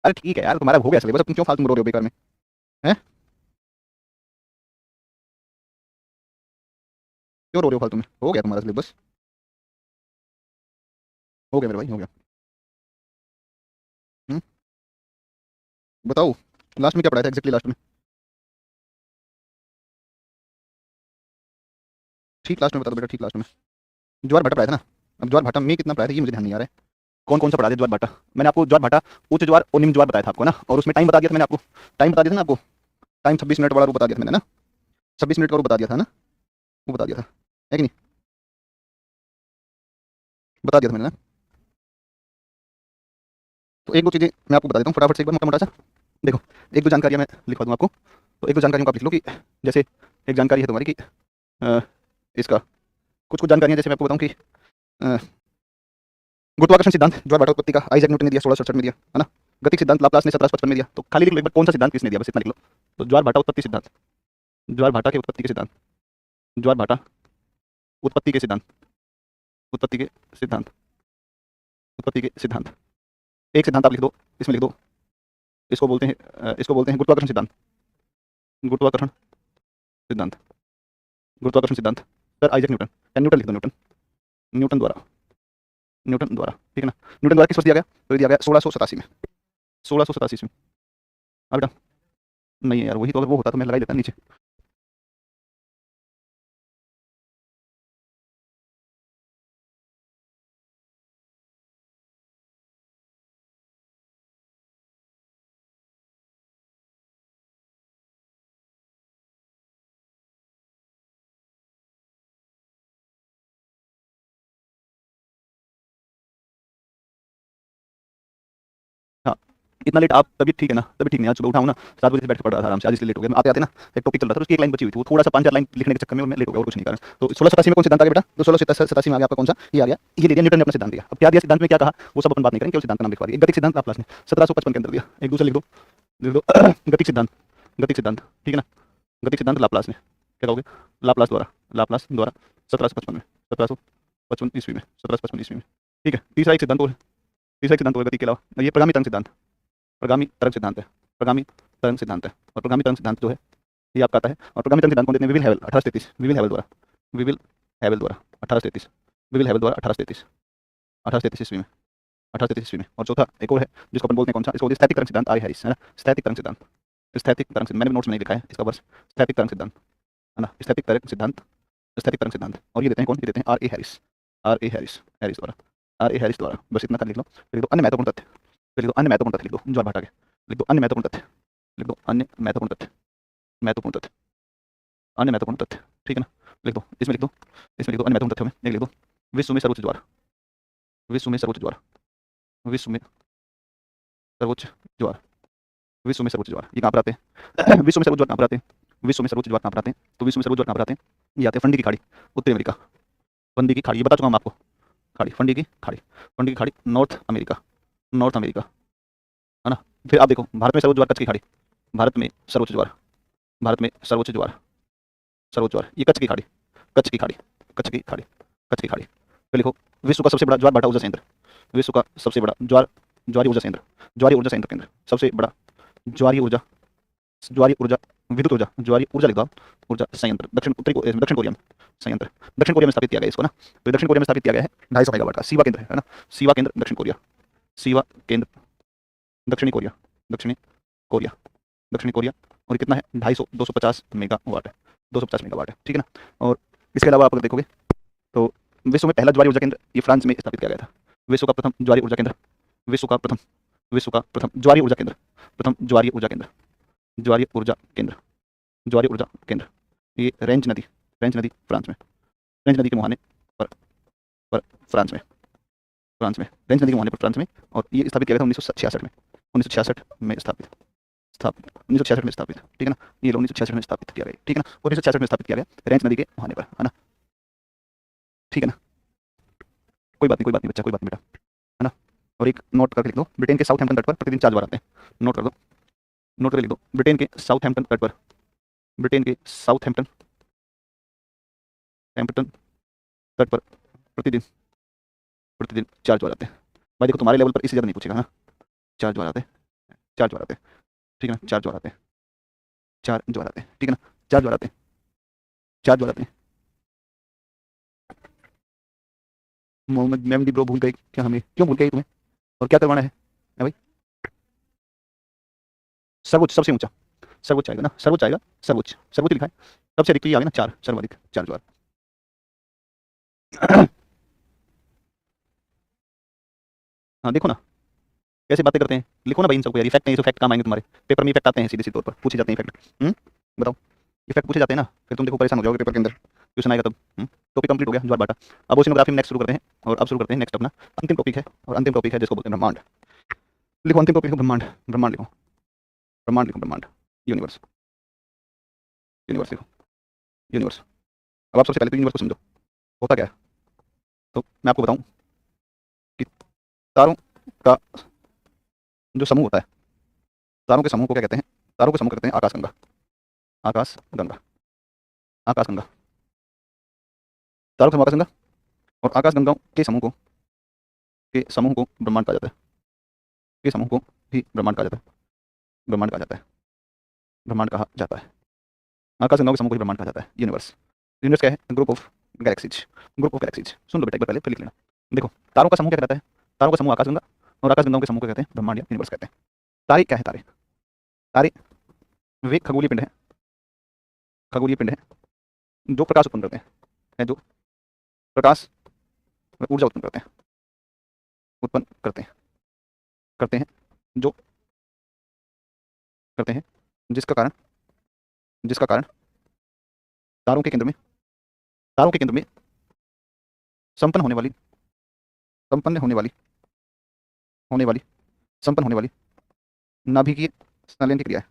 अरे ठीक है यार, तुम्हारा हो गया सिलेबस, अब तुम क्यों फालतू में रो रहे हो बेकार में? हैं? क्यों रो रहे हो फालतू में? हो गया तुम्हारा सिलेबस। हो गया मेरे भाई, हो गया। हम्म। बताओ, लास्ट में क्या पढ़ाया था एग्जैक्टली लास्ट में? ठीक लास्ट में बता दो बेटा, ठीक लास्ट में। ज्वार भाटा पढ़ाया था ना? अब ज्वार भाटा में कितना पढ़ाया था ये मुझे ध्यान नहीं आ रहा है। कौन कौन सा पढ़ा दिया ज्वार भाटा? मैंने आपको ज्वार भाटा, उच्च ज्वार और निम्न ज्वार बताया था आपको ना, और उसमें टाइम बता दिया था मैंने आपको। टाइम बता दिया था ना आपको। टाइम 26 मिनट वाला वो बता दिया था मैंने ना। 26 मिनट का वो बता दिया था ना। वो बता दिया था, है कि नहीं? बता दिया था मैंने ना। तो एक दो चीज़ें मैं आपको बता देता हूँ फटाफट से एक बार, मोटा मोटा सा। देखो, एक दो जानकारियाँ मैं लिखवा दूँ आपको। तो एक दो जानकारियों को आप लिख लो कि जैसे एक जानकारी है तुम्हारी कि अ, इसका कुछ कुछ जानकारियाँ, जैसे मैं आपको बताऊँ कि अ, गुरुत्वाकर्षण सिद्धांत ज्वार भाटा उत्पत्ति का आइजैक न्यूटन ने दिया 1667 में दिया, है ना? गतिक सिद्धांत लाप्लास ने 1755 में दिया। तो खाली लिख लो एक बार कौन सा सिद्धांत किसने दिया, बस इतना लिख लो। तो ज्वार भाटा उत्पत्ति सिद्धांत, ज्वार भाटा के उत्पत्ति के सिद्धांत, ज्वार भाटा उत्पत्ति के सिद्धांत, उत्पत्ति के सिद्धांत, उत्पत्ति के सिद्धांत। एक सिद्धांत आप लिख दो, इसमें लिख दो। इसको बोलते हैं गुरुत्वाकर्षण सिद्धांत। गुरुत्वाकर्षण सिद्धांत, गुरुत्वाकर्षण सिद्धांत। सर आइजैक न्यूटन, या न्यूटन लिख दो, न्यूटन। न्यूटन द्वारा, न्यूटन द्वारा, ठीक है ना? न्यूटन द्वारा किस वर्ष दिया गया? तो ये दिया गया 1687 में। 1687 में। हाँ बेटा। नहीं है यार, वही तो अगर वो होता तो मैं लगा ही देता नीचे। हाँ, इतना लेट आप तभी ठीक है ना? तभी ठीक नहीं, आज सुबह उठाऊँ ना, 7 बजे से बैठ के पढ़ रहा था आराम से, आज इसलिए लेट हो गया। मैं आते आते ना एक टॉपिक चल रहा था, उसकी एक लाइन बची हुई थी, वो थोड़ा सा 5 4 लाइन लिखने के चक्कर में मैं लेट हो गया, और कुछ नहीं कारण। तो 1687 में कौन सिद्धांत आ गया बेटा? तो 1687 में आ गया आपका कौन सा? ये आ गया, ये ले लिया न्यूटन ने अपना सिद्धांत दिया। अब क्या दिया सिद्धांत में, क्या कहा, वो सब अपन बात नहीं करेंगे, केवल सिद्धांत का नाम लिखवा दिया। गतिक सिद्धांत लाप्लास ने 1755 के अंदर दिया। एक दूसरा लिख दो, लिख दो गतिक सिद्धांत, गतिक सिद्धांत, ठीक है ना? गतिक सिद्धांत लाप्लास ने, क्या कहोगे? लाप्लास द्वारा, लाप्लास द्वारा 1755 में, 1755 ईस्वी में, 1755 ईस्वी में, ठीक है? तीसरा एक सिद्धांत और है, तीसरा एक सिद्धांत और है गति के अलावा, ये प्रगामी तरंग सिद्धांत, प्रगामी तरंग सिद्धांत है, प्रगामी तरंग सिद्धांत है। और प्रगामी तरंग सिद्धांत जो है ये आपका आता है। और प्रगामी तरंग सिद्धांत कौन देते हैं? विविल हैवल 1833, विविल हैवल द्वारा, विविल हैवल द्वारा 1833, विविल हैवल द्वारा 1833, 1833 ईस्वी में, 1833 ईस्वी में। और चौथा एक और है जिसको अपन बोलते हैं कौन सा, इसको बोलते हैं स्थैतिक तरंग सिद्धांत, आर ए हैरिस, है ना? स्थैतिक तरंग सिद्धांत, स्थैतिक तरंग सिद्धांत, मैंने नोट्स में नहीं लिखा है इसका वर्ष। स्थैतिक तरंग सिद्धांत, है ना? स्थैतिक तरंग सिद्धांत, स्थैतिक तरंग सिद्धांत। और ये देते हैं कौन? ये देते हैं R A Harris, R A Harris, Harris द्वारा, आर ए हैरिस द्वारा। बस इतना कर लिख लो। फिर लिख दो अन्य महत्वपूर्ण तथ्य, फिर लिख दो अन्य महत्वपूर्ण तथ्य, लिख दो ज्वार भाटा के, लिख दो अन्य महत्वपूर्ण तथ्य, लिख दो अन्य महत्वपूर्ण तथ्य, महत्वपूर्ण तथ्य, अन्य महत्वपूर्ण तथ्य, ठीक है ना? लिख दो, इसमें लिख दो, इसमें लिख दो अन्य महत्वपूर्ण तथ्यों में एक लिख दो, विश्व में सर्वोच्च ज्वार, विश्व में सर्वोच्च ज्वार, विश्व में सर्वोच्च ज्वार, विश्व में सर्वोच्च ज्वार, ये कहाँ पर आते हैं? विश्व में सर्वोच्च ज्वार कहाँ पर आते हैं? विश्व में सर्वोच्च ज्वार कहाँ पर आते हैं? तो विश्व में सर्वोच्च ज्वार कहाँ पर आते हैं? ये आते हैं फंडी की खाड़ी, उत्तरी अमेरिका। फंडी की खाड़ी, ये बता चुका हूँ मैं आपको। खाड़ी, फंडी की खाड़ी, फंडी की खाड़ी, नॉर्थ अमेरिका, नॉर्थ अमेरिका, है ना? फिर आप देखो भारत में सर्वोच्च ज्वार कच्छ की खाड़ी, भारत में सर्वोच्च ज्वार, भारत में सर्वोच्च ज्वार, सर्वोच्च ज्वार, ये कच्छ की खाड़ी, कच्छ की खाड़ी, कच्छ की खाड़ी, कच्छ की खाड़ी। फिर लिखो विश्व का सबसे बड़ा ज्वार भाटा ऊर्जा संयंत्र, विश्व का सबसे बड़ा ज्वारीय ऊर्जा संयंत्र, ज्वारीय ऊर्जा संयंत्र केंद्र, सबसे बड़ा ज्वारीय ऊर्जा, ज्वारीय ऊर्जा, विद्युत ऊर्जा, ज्वारीय ऊर्जा लिख दो आप, ऊर्जा संयंत्र दक्षिण कोरिया में, संयंत्र दक्षिण कोरिया में स्थापित किया गया है इसको ना। तो दक्षिण कोरिया में स्थापित किया गया है 250 मेगावाट का सीवा केंद्र है ना? सीवा केंद्र दक्षिण कोरिया, सीवा केंद्र दक्षिणी कोरिया, दक्षिणी कोरिया, दक्षिणी कोरिया। और कितना है? 250, 250 मेगावाट है, 250 मेगावाट है, ठीक है ना? और इसके अलावा आप अगर देखोगे तो विश्व में पहला ज्वारीय ऊर्जा केंद्र ये फ्रांस में स्थापित किया गया था। विश्व का प्रथम ज्वारीय ऊर्जा केंद्र, विश्व का प्रथम, विश्व का प्रथम ज्वारीय ऊर्जा केंद्र, प्रथम ज्वारीय ऊर्जा केंद्र, ज्वारीय ऊर्जा केंद्र, ज्वारीय ऊर्जा केंद्र, ये रेंज नदी, रेंज नदी फ्रांस में, रेंज नदी के मुहाने पर, पर फ्रांस में, फ्रांस में, रेंज नदी के मुहाने पर फ्रांस में। और ये स्थापित किया गया था 1966 में, 1966 में स्थापित, स्थापित 1966 में स्थापित, ठीक है ना? ये 1966 में स्थापित किया गया, ठीक है ना? 1966 में स्थापित किया गया रेंज नदी के मुहाने पर, है ना? ठीक है ना? कोई बात नहीं, कोई बात नहीं बच्चा, कोई बात नहीं बेटा, है ना? और एक नोट करके लिख दो, ब्रिटेन के साउथहैम्पटन तट पर प्रतिदिन 4 ज्वार आते हैं। नोट कर दो, नोट करके लिख दो, ब्रिटेन के साउथहैम्पटन तट पर, ब्रिटेन के साउथहैम्पटन, हैम्पटन तट पर प्रतिदिन, प्रतिदिन 4 ज्वार आते हैं। भाई देखो तुम्हारे लेवल पर इससे ज़्यादा नहीं पूछेगा, हाँ? 4 ज्वार आते हैं, चार ज्वार आते हैं, ठीक है ना, चार ज्वार आते हैं, चार ज्वार आते हैं, ठीक है ना, चार ज्वार आते हैं, चार ज्वार आते हैं। मोहम्मद मेमदी ब्रो भूल गए क्या हमें? क्यों भूल गए तुम्हें? और क्या करवाना है भाई? सर्वोच्च, सबसे ऊंचा, सर्वोच्च आएगा ना, सर्वोच्च आएगा, सर्वोच्च, सर्वोच्च लिखा है, सबसे अधिक तो ये आ गया ना, चार, सर्वाधिक, चार ज्वार। हाँ देखो ना कैसे बातें करते हैं, लिखो ना भाई इन सबको यार, इफेक्ट है, ये फैक्ट काम आएंगे तुम्हारे पेपर में, इफेक्ट आते हैं सीधे सीधे तौर पर पूछे जाते हैं इफेक्ट। बताओ, इफेक्ट पूछे जाते हैं ना, फिर तुम देखो परेशान हो जाओगे पेपर के अंदर, ट्यूशन आएगा तब। टॉपिक कंप्लीट हो गया ज्वार बाटा। अब ओशिनोग्राफी में नेक्स्ट शुरू करते हैं, और अब शुरू करते हैं नेक्स्ट अपना अंतिम टॉपिक है, और अंतिम टॉपिक है जिसको बोलते हैं ब्रह्मांड। लिखो अंतिम टॉपिक है ब्रह्मांड, ब्रह्मांड लिखो, ब्रह्मांड लिखो, ब्रह्मांड, यूनिवर्स, यूनिवर्स लिखो, यूनिवर्स। अब आप सबसे पहले तो यूनिवर्स को समझो होता क्या है। तो मैं आपको बताऊं कि तारों का जो समूह होता है, तारों के समूह को क्या कहते हैं? तारों के समूह को कहते हैं आकाशगंगा, आकाश गंगा, आकाश गंगा, तारों के समूह आकाशगंगा, और आकाश गंगाओं के समूह को ब्रह्मांड कहा जाता है, के समूह को भी ब्रह्मांड कहा जाता है, ब्रह्मांड कहा जाता है, ब्रह्मांड कहा जाता है, आकाश गंगाओं के समूह को भी ब्रह्मांड कहा जाता है, यूनिवर्स। यूनिवर्स क्या है? Group of galaxies, group of galaxies. सुन लो बेटा एक बार पहले, फिर लिख लेना। देखो तारों का समूह क्या कहता है? तारों का समूह आकाशगंगा, और आकाशगंगाओं के समूह को कहते हैं ब्रह्मांड या यूनिवर्स कहते हैं। तारे क्या है? तारे, तारे वे खगोलीय पिंड है, खगोलीय पिंड है जो प्रकाश उत्पन्न करते हैं, है जो प्रकाश और ऊर्जा उत्पन्न करते हैं, उत्पन्न करते हैं, जो करते हैं, जिसका कारण तारों के केंद्र में, तारों के केंद्र में संपन्न होने वाली, संपन्न होने वाली, होने वाली, संपन्न होने वाली नाभिकीय संलयन की क्रिया है,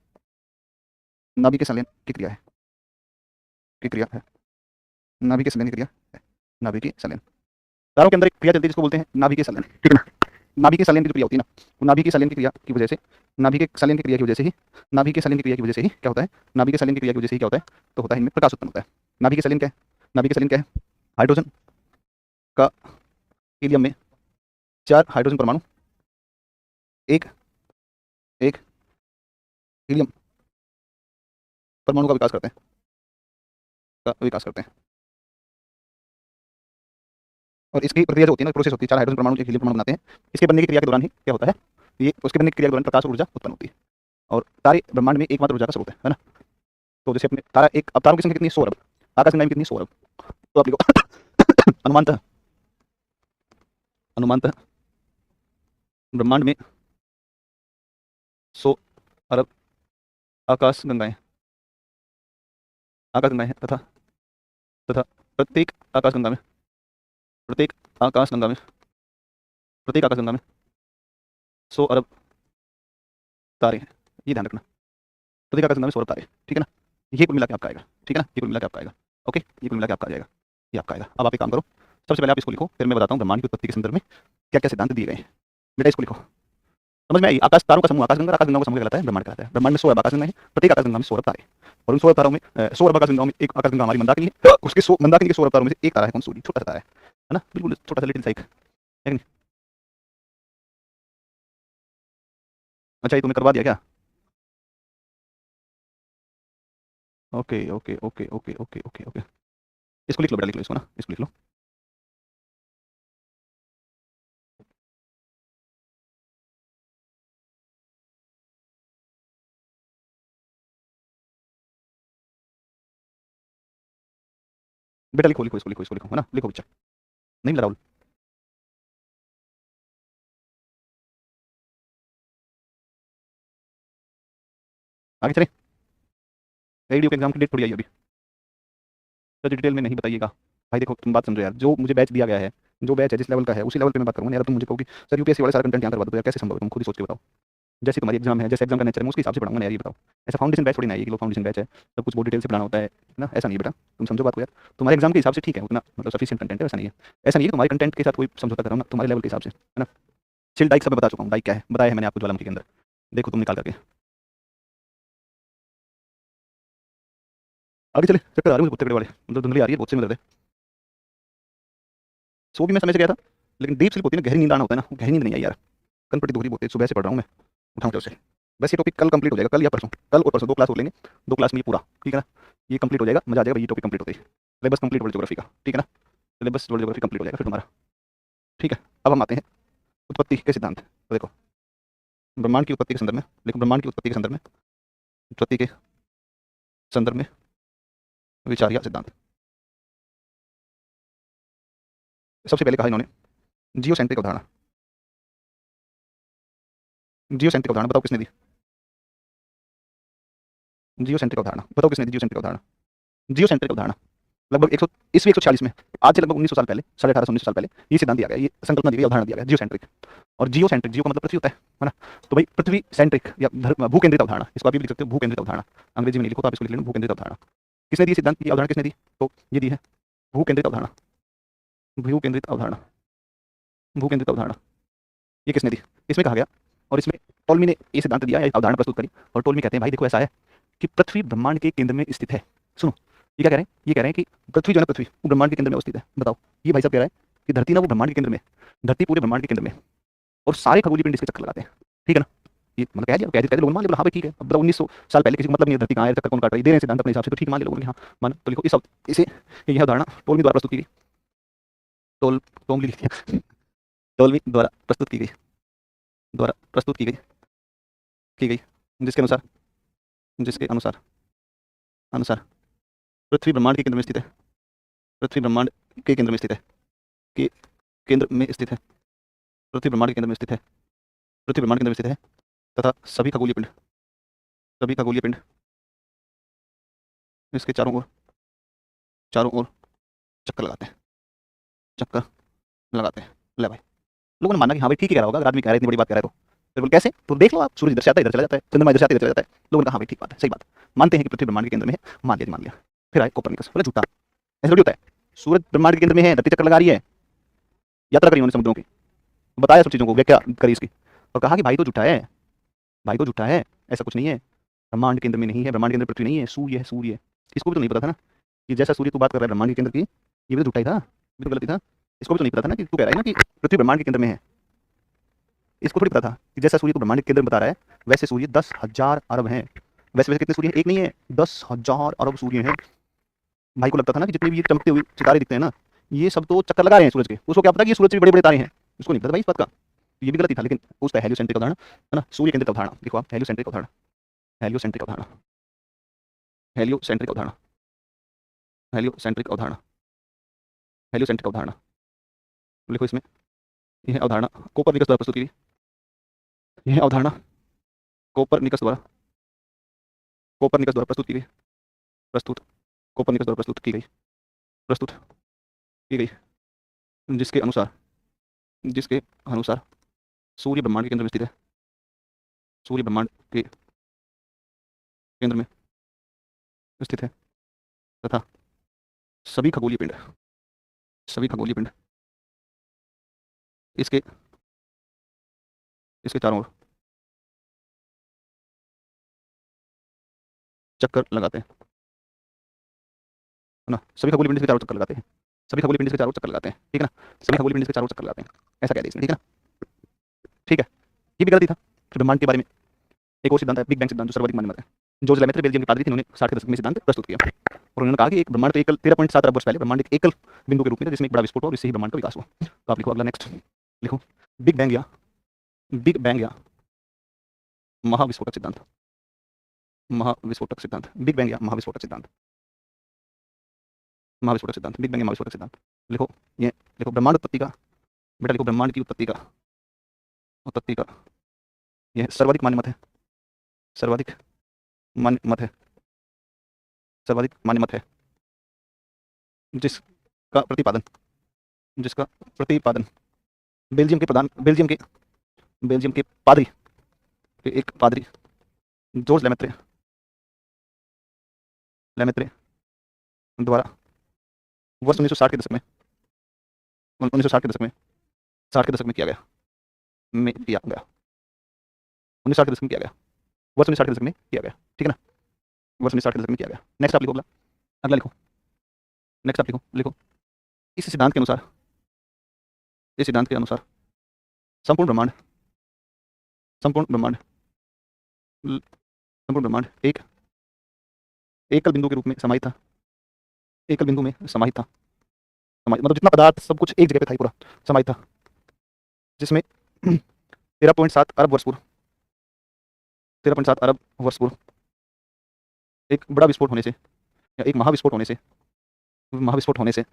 नाभिकीय संलयन की क्रिया है, की क्रिया है, नाभिकीय संलयन की क्रिया है, नाभिकीय संलयन। तारों के अंदर एक क्रिया चलती है जिसको बोलते हैं नाभिकीय संलयन, ठीक है ना। नाभिकीय संलयन की जो क्रिया होती है ना, वो नाभिकीय संलयन की क्रिया की वजह से, नाभिकीय संलयन की क्रिया की वजह से ही, नाभिकीय संलयन की क्रिया की वजह से ही क्या होता है? नाभिकीय संलयन की क्रिया की वजह से ही क्या होता है? तो होता है इनमें प्रकाश उत्पन्न होता है। नाभिकीय संलयन क्या है? नाभिकीय संलयन क्या है? हाइड्रोजन का हीलियम में चार हाइड्रोजन परमाणु एक एक हीलियम परमाणु का विकास करते हैं, का विकास करते हैं। और इसकी प्रक्रिया जो होती है ना, प्रोसेस होती है, चार हाइड्रोजन परमाणु एक हीलियम परमाणु बनाते हैं। इसके बनने की क्रिया के दौरान ही क्या होता है? ये उसके बनने की क्रिया के दौरान प्रकाश और ऊर्जा उत्पन्न होती है। और तारे ब्रह्मांड में एकमात्र ऊर्जा का स्रोत है ना। तो जैसे अपने तारा एक, अब तारों की संख्या कितनी है? 100 अरब। आकाशगंगा में कितनी? 100 अरब। तो आप लिखो अनुमानतः, अनुमानतः ब्रह्मांड में 100 अरब आकाश गंगाएं, आकाश गंगाएं हैं, तथा तथा प्रत्येक आकाश गंगा में, प्रत्येक आकाश गंगा में, प्रत्येक आकाश गंगा में 100 अरब तारे हैं। ये ध्यान रखना, प्रत्येक आकाश गंगा में 100 अरब तारे, ठीक है ना। ये कुल मिला के आपका आएगा, ठीक है ना, ये कुल मिला के आपका आएगा। ओके, ये कुल मिला के आपका आ जाएगा, ये आपका आएगा। अब आप एक काम करो, सबसे पहले आप इसको लिखो, फिर मैं बताता हूँ ब्रह्मांड की उत्पत्ति के संदर्भ में क्या क्या सिद्धांत दिए गए हैं। बेटा इसको लिखो, समझ में आई? आकाश, तारों का समूह आकाशगंगा, आकाशगंगाओं का समूह कहलाता है ब्रह्मांड कहलाता है। ब्रह्मांड में 100 अरब आकाशगंगा है, प्रत्येक आकाशगंगा में 100 अरब तारे, और उन 100 अरब तारों में 100 अरब आकाशगंगाओं में एक आकाशगंगा हमारी मंदाकिनी है, उसके 100 मंदाकिनी के 100 अरब तारों में से एक तारा है कौन? सूर्य, छोटा सा तारा है ना, बिल्कुल छोटा सा, लिटिल साइक है कि नहीं? अच्छा ये तुमने करवा दिया क्या? Okay okay okay okay okay okay okay, इसको लिख लो बेटा, लिख लो इसको ना, इसको लिख लो। बेटा लिखो, लिखो इसको, लिखो इसको, लिखो है ना, लिखो बच्चा, नहीं मिला राहुल? आगे चले, एडीओ के एग्जाम की डेट थोड़ी आई अभी, तो डिटेल में नहीं बताइएगा भाई। देखो तुम बात समझो यार, जो मुझे बैच दिया गया है, जो बैच है जिस लेवल का है उसी लेवल पे मैं बात करूंगा यार। तुम मुझे कहोगे सर यूपीएससी वाला सारा कंटेंट यहाँ करवा दो, तो यार कैसे संभव है? तुम खुद ही सोच के बताओ। जैसे तुम्हारी एग्जाम है, जैसे एग्जाम का नेचर है, मैं उसके हिसाब से पढ़ाऊंगा ना यार, ये बताओ। ऐसा फाउंडेशन बैच थोड़ी ना है कि लो फाउंडेशन बैच है सब कुछ बहुत डिटेल से पढ़ाना होता है ना, ऐसा नहीं है बेटा, तुम समझो बात को यार। तुम्हारे एग्जाम के हिसाब से ठीक है, उतना मतलब सफिशिएंट कंटेंट है, ऐसा नहीं है। ऐसा नहीं है कि तुम्हारे कंटेंट के साथ कोई समझौता कर रहा हूँ ना, तुम्हारे लेवल के हिसाब से है ना। चिल डाइक सब मैं बता चुका हूँ, डाइक क्या है बताया है मैंने आपको ज्वालामुखी के अंदर, देखो तुम निकाल करके। आगे चले, चक्कर आ रहे हैं मुझे कुत्ते कड़े वाले, मतलब धुंधली आ रही है, बहुत से में दर्द है। सो भी मैं समय से गया था, लेकिन डीप स्लीप होती है ना, गहरी नींद आना होता है ना, गहरी नींद नहीं आई यार, कल पट्टी दुखरी बहुत है, सुबह से पढ़ रहा हूँ मैं, उठाऊँ क्या उसे? बस ये टॉपिक कल कंप्लीट हो जाएगा, कल या परसों, कल और परसों 2 क्लास और लेंगे, 2 क्लास में ये पूरा, ठीक है ना, ये कंप्लीट हो जाएगा, मजा आ जाएगा भाई, ये टॉपिक कंप्लीट होते ही सिलेबस कंप्लीट वर्ल्ड ज्योग्राफी का, ठीक है ना, सिलेबस वर्ल्ड ज्योग्राफी कंप्लीट हो जाएगा फिर तुम्हारा, ठीक है। अब हम आते हैं उत्पत्ति के सिद्धांत, तो देखो ब्रह्मांड की उत्पत्ति के संदर्भ में, देखो ब्रह्मांड की उत्पत्ति के संदर्भ में, उत्पत्ति के संदर्भ में विचार या सिद्धांत। सबसे पहले कहा इन्होंने जियोसेंट्रिक अवधारणा, जियोसेंट्रिक अवधारणा बताओ किसने दी, जियोसेंट्रिक अवधारणा बताओ किसने दी, जियोसेंट्रिक अवधारणा, जियोसेंट्रिक अवधारणा लगभग 100 ईस्वी 146 में, आज से लगभग 1900 साल पहले, 1850 साल पहले ये सिद्धांत दिया गया, ये संकल्पना दी गई, अवधारणा दिया गया जियोसेंट्रिक। और जियोसेंट्रिक, जियो का मतलब पृथ्वी होता है ना, तो भाई पृथ्वी सेंट्रिक या भू केंद्रित अवधारणा, इसको आप भी लिख सकते हो भू केंद्रित अवधारणा, अंग्रेजी में नहीं लिखो तो आप इसको लिख लेना भू केंद्रित अवधारणा। किसने दी सिद्धांत, की अवधारणा किसने दी, तो ये दी है भू केंद्रित अवधारणा, भू केंद्रित अवधारणा, भू केंद्रित अवधारणा ये किसने दी, इसमें कहा गया, और इसमें टोल्मी ने ये सिद्धांत दिया, अवधारणा प्रस्तुत करी, और टोल्मी कहते हैं भाई देखो ऐसा है कि पृथ्वी ब्रह्मांड के केंद्र में स्थित है। सुनो ये क्या कह रहे हैं, ये कह रहे हैं कि पृथ्वी जो है ना, पृथ्वी वो ब्रह्मांड के केंद्र में अवस्थित है। बताओ ये भाई साहब कह रहा है कि धरती ना वो ब्रह्मांड के केंद्र में, धरती पूरे ब्रह्मांड के केंद्र में, और सारे खगोलीय पिंड इसके चक्कर लगाते हैं, ठीक है ना, ये मतलब कह दिया लोग मान लिया, हाँ भाई ठीक है, अब बताओ 1900 साल पहले किसी को मतलब नहीं है धरती कहाँ है, चक्कर कौन काट रहा है, दे रहे हैं सिद्धांत अपने हिसाब से, तो ठीक मान लिया लोगों ने, हाँ मान, तो लिखो इसे यह अवधारणा टोल्मी द्वारा प्रस्तुत की गई, टोल्मी लिख दिया, टोल्मी द्वारा प्रस्तुत की गई, द्वारा प्रस्तुत की गई, जिसके अनुसार, जिसके अनुसार, अनुसार पृथ्वी ब्रह्मांड के केंद्र में स्थित है, पृथ्वी ब्रह्मांड के केंद्र में स्थित है, के केंद्र में स्थित है, पृथ्वी ब्रह्मांड के केंद्र में स्थित है, पृथ्वी ब्रह्मांड के केंद्र में स्थित है, तथा सभी खगोलीय पिंड, सभी खगोलीय पिंड इसके चारों ओर, चारों ओर चक्कर लगाते हैं, चक्कर लगाते हैं। ले भाई लोगों ने माना कि हाँ भाई ठीक ही कह रहा होगा, अगर आदमी कह रहा है इतनी बड़ी बात कह रहा है तो फिर बोल कैसे, तो देख लो आप, सूरज इधर से आता है इधर चला जाता है, चंद्रमा इधर से आता है इधर चला जाता है, लोगों ने कहा हाँ भाई ठीक बात है, सही बात, मानते हैं कि पृथ्वी ब्रह्मांड के केंद्र में है, मान लिया जी मान लिया। फिर आए कोपरनिकस, बोले झूठा, ऐसा थोड़ी होता है, सूरज ब्रह्मांड के केंद्र में है, धरती चक्कर लगा रही है, यात्रा करी उन्होंने समुद्रों की, बताया सब चीज़ों को, व्याख्या करी इसकी, और कहा कि भाई तो झूठा है, भाई तो झूठा है, ऐसा कुछ नहीं है, ब्रह्मांड केंद्र में नहीं है, ब्रह्मांड के अंदर पृथ्वी नहीं है, सूर्य है, सूर्य है। इसको भी तो नहीं पता था ना कि जैसा सूर्य तू बात कर रहा है ब्रह्मांड के केंद्र की, ये भी तो झूठा ही था, ये भी तो गलत ही था। इसको भी तो नहीं पता था ना कि तू कह रहा है ना कि पृथ्वी ब्रह्मांड के केंद्र में है, इसको थोड़ी पता था कि जैसा सूर्य तू ब्रह्मांड के केंद्र में बता रहा है वैसे सूर्य 10,000 अरब हैं, वैसे वैसे कितने सूर्य हैं, एक नहीं है 10,000 अरब सूर्य हैं। भाई को लगता था ना कि जितने भी ये चमकते हुए सितारे दिखते हैं ना, ये सब तो चक्कर लगा रहे हैं सूरज के, उसको क्या पता कि ये सूरज से भी बड़े बड़े तारे हैं, उसको नहीं पता भाई इस बात का, ये भी गलत ही था। लेकिन उसका हेलियोसेंट्रिक अवधारणा है ना, सूर्य केंद्रित अवधारणा, देखो आप हेलियोसेंट्रिक अवधारणा, हेलियोसेंट्रिक अवधारणा, हेलियोसेंट्रिक अवधारणा, हेलियोसेंट्रिक अवधारणा, हेलियोसेंट्रिक अवधारणा लिखो इसमें, यह अवधारणा कोपरनिकस द्वारा प्रस्तुत की गई, यह अवधारणा कोपरनिकस द्वारा, कोपरनिकस द्वारा प्रस्तुत की गई, प्रस्तुत, कोपरनिकस द्वारा प्रस्तुत की गई, प्रस्तुत की गई, जिसके अनुसार, जिसके अनुसार सूर्य ब्रह्मांड के केंद्र में स्थित है, सूर्य ब्रह्मांड के केंद्र में स्थित है, तथा सभी खगोलीय पिंड, सभी खगोलीय पिंड इसके, इसके चारों ओर चक्कर लगाते हैं, है ना, सभी खगोलीय पिंड इसके चारों चक्कर लगाते हैं, सभी खगोलीय पिंड इसके चारों चक्कर लगाते हैं, ठीक है ना, सभी खगोलीय पिंड इसके चारों चक्कर लगाते हैं, ऐसा कह दिया इसमें, ठीक है ना, ठीक है, ये भी गलत ही था। फिर ब्रह्मांड के बारे में एक और सिद्धांत है, बिग बैंग सिद्धांत, जो सर्वाधिक मान्य मत है, जॉर्ज लेमेत्र बेल्जियम के पादरी थे, उन्होंने 60 के दशक में सिद्धांत प्रस्तुत किया, और उन्होंने कहा कि एक ब्रह्मांड तो एकल 13.7 अरब वर्ष पहले ब्रह्मांड एक एकल बिंदु के रूप में था, जिसमें एक बड़ा विस्फोट हुआ और इससे ही ब्रह्मांड का विकास हुआ। तो आप लिखो अगला, नेक्स्ट लिखो बिग बैंग या, बिग बैंग या महाविस्फोटक सिद्धांत, महाविस्फोटक सिद्धांत, बिग बैंग या महाविस्फोटक सिद्धांत, महाविस्फोटक सिद्धांत, बिग बैंग या महाविस्फोटक सिद्धांत लिखो, ये लिखो ब्रह्मांड उत्पत्ति का, बेटा लिखो ब्रह्मांड की उत्पत्ति का, उत्पत्ति का यह सर्वाधिक मान्य मत है, सर्वाधिक मान्य मत है, सर्वाधिक मान्य मत है, जिसका प्रतिपादन, जिसका प्रतिपादन बेल्जियम के प्रधान, बेल्जियम के पादरी, एक पादरी जॉर्ज लेमेत्रे, लेमेत्रे द्वारा वर्ष 1960 के दशक में, 1960 के दशक में, 60 के दशक में किया गया, में किया गया, 1960 के दशक में किया गया, वर्ष 1960 के दशक में किया गया, ठीक है ना, वर्ष 1960 के दशक में किया गया। नेक्स्ट आप लिखो अगला, अगला लिखो, नेक्स्ट आप लिखो, लिखो इस सिद्धांत के अनुसार, इस सिद्धांत के अनुसार संपूर्ण ब्रह्मांड, संपूर्ण ब्रह्मांड संपूर्ण ब्रह्मांड एक एकल बिंदु के रूप में समाहित था, एकल बिंदु में समाहित था, मतलब जितना पदार्थ सब कुछ एक जगह पे था पूरा समाहित था, जिसमें 13.7 अरब वर्ष पूर्व 13.7 अरब वर्ष पूर्व एक बड़ा विस्फोट होने से या एक महाविस्फोट होने से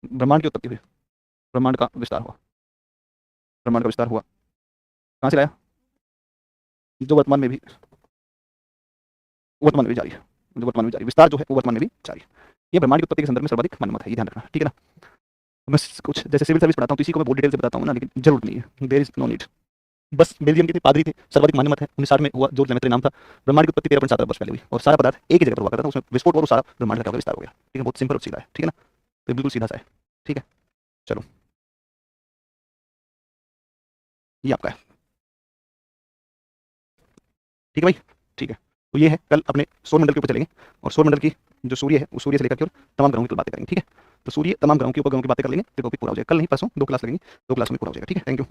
ब्रह्मांड की उत्पत्ति हुई, ब्रह्मांड का विस्तार हुआ, ब्रह्मांड का विस्तार हुआ। कहाँ से लाया? जो वर्तमान में भी जारी है, जो वर्तमान में जारी विस्तार जो है वो वर्तमान में भी जारी है। ये ब्रह्मांड की उत्पत्ति के संदर्भ में सर्वाधिक मान्य मत है, ये ध्यान रखना, ठीक है ना। मैं कुछ जैसे सिविल सर्विस पढ़ाता हूँ तो इसी को मैं बहुत डिटेल से बताता हूँ ना, लेकिन जरूरत नहीं है, देयर इज नो नीड। बस बेल्जियम के थे, पादरी थे, सर्वाधिक मान्य मत है, 1960 में हुआ, जॉर्ज लेमेत्री नाम था। ब्रह्मांड की उत्पत्ति 13.7 अरब वर्ष पहले हुई और सारा पदार्थ एक ही जगह पर हुआ करता था, उसमें विस्फोट और सारा ब्रह्मांड का विस्तार हो गया, ठीक है। बहुत सिंपल और सीधा है, ठीक है ना, तो बिल्कुल सीधा सा है, ठीक है। चलो ये आपका है, ठीक है भाई, ठीक है। तो ये है, कल अपने सौर मंडल के ऊपर चलेंगे और सौर मंडल की जो सूर्य है, उस सूर्य से लेकर के और तमाम ग्रहों की बातें करेंगे, ठीक है। तो सूर्य तमाम ग्रहों की उपग्रहों की बातें कर लेंगे, तो टॉपिक पूरा हो जाएगा। कल नहीं परसों 2 क्लास लगेंगी, 2 क्लास में पूरा हो जाएगा, ठीक है। Thank you.